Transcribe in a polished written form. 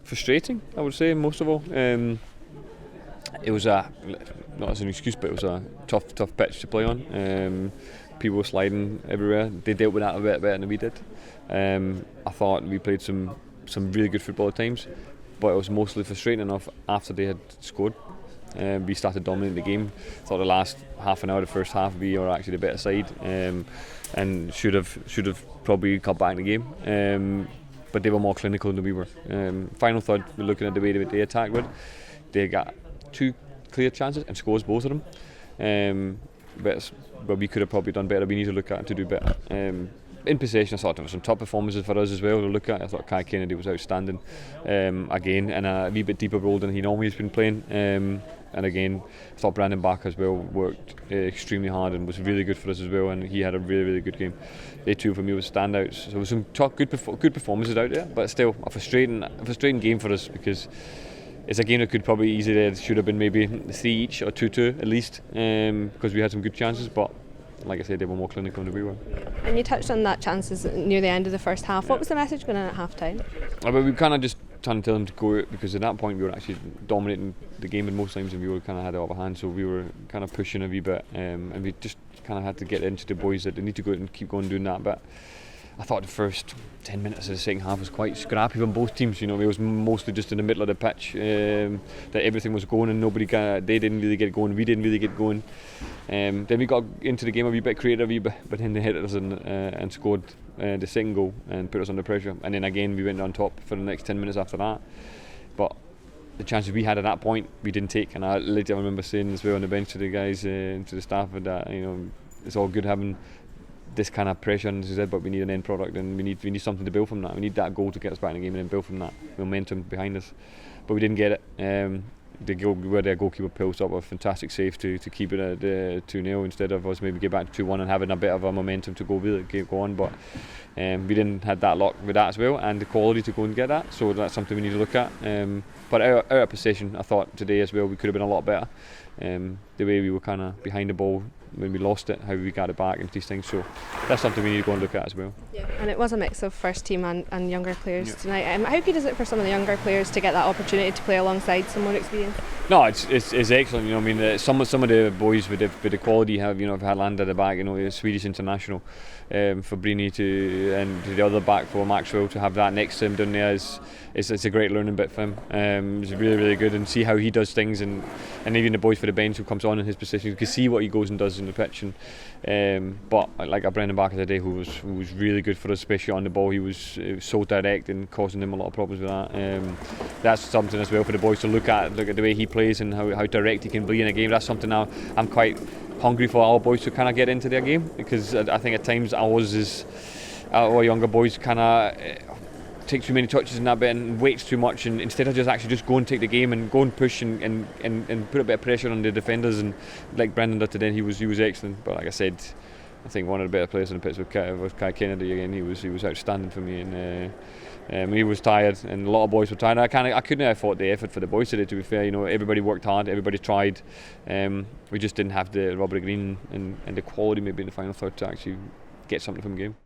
frustrating, I would say, most of all. It was not as an excuse, but it was a tough pitch to play on. People were sliding everywhere. They dealt with that a bit better than we did. I thought we played some really good football at times, but it was mostly frustrating enough after they had scored. We started dominating the game. I thought the last half an hour, the first half, we were actually the better side, and should have probably cut back in the game. But they were more clinical than we were. Final third, we're looking at the way they attacked with. They got 2 clear chances and scores both of them. But we could have probably done better. We need to look at it to do better. In possession, I thought there were some top performances for us as well to look at. I thought Kai Kennedy was outstanding again, and a wee bit deeper role than he normally has been playing. And again, I thought Brandon Barker as well worked extremely hard and was really good for us as well, and he had a really good game. They two for me were standouts. So there was some good performances out there, but still a frustrating game for us, because it's a game that could probably easily should have been maybe 3 each or 2-2 at least, because we had some good chances, but like I said, they were more clinical than we were. And you touched on that chances near the end of the first half. What was the message going on at half time? Well, we kind of just trying to tell them to go out, because at that point we were actually dominating the game in most times, and we were kind of had the upper hand, so we were kind of pushing a wee bit, and we just kind of had to get into the boys that they need to go out and keep going doing that. But I thought the first 10 minutes of the second half was quite scrappy from both teams. You know, it was mostly just in the middle of the pitch that everything was going, and they didn't really get going. We didn't really get going. Then we got into the game a wee bit creative, but then they hit us and scored the second goal and put us under pressure. And then again we went on top for the next 10 minutes after that. But the chances we had at that point we didn't take. And I remember saying as well on the bench to the guys, to the staff, that it's all good having this kind of pressure, as I said, but we need an end product, and we need something to build from that. We need that goal to get us back in the game and then build from that momentum behind us. But we didn't get it. Where their goalkeeper pulls up a fantastic save to keep it at 2-0 instead of us maybe get back to 2-1 and having a bit of a momentum to go on. But we didn't have that luck with that as well, and the quality to go and get that. So that's something we need to look at. But out of possession, I thought today as well we could have been a lot better. The way we were kind of behind the ball when we lost it, how we got it back and these things. So that's something we need to go and look at as well. Yeah, and it was a mix of first team and younger players tonight. How good is it for some of the younger players to get that opportunity to play alongside some more experienced? No, it's excellent. I mean, some of the boys with the quality have had Land at the back. A Swedish international, Fabrini and the other back for Maxwell to have that next to him down there it's a great learning bit for him. It's really good, and see how he does things, and even the boys for the bench who comes on in his position, you can see what he goes and does in the pitch. But like a Brendan Barker today, who was really good for us, especially on the ball. He was so direct and causing them a lot of problems with that. That's something as well for the boys to look at the way he plays and how direct he can be in a game. That's something now I'm quite hungry for our boys to kind of get into their game, because I think at times our younger boys kind of take too many touches in that bit and waits too much, and instead of just go and take the game and go and push and put a bit of pressure on the defenders, and like Brendan did today, he was excellent. But like I said, I think one of the better players in the pitch was Kai Kennedy again. He was outstanding for me, and he was tired, and a lot of boys were tired. I couldn't have fought the effort for the boys today, to be fair. Everybody worked hard, everybody tried. We just didn't have the rubber green and the quality maybe in the final third to actually get something from the game.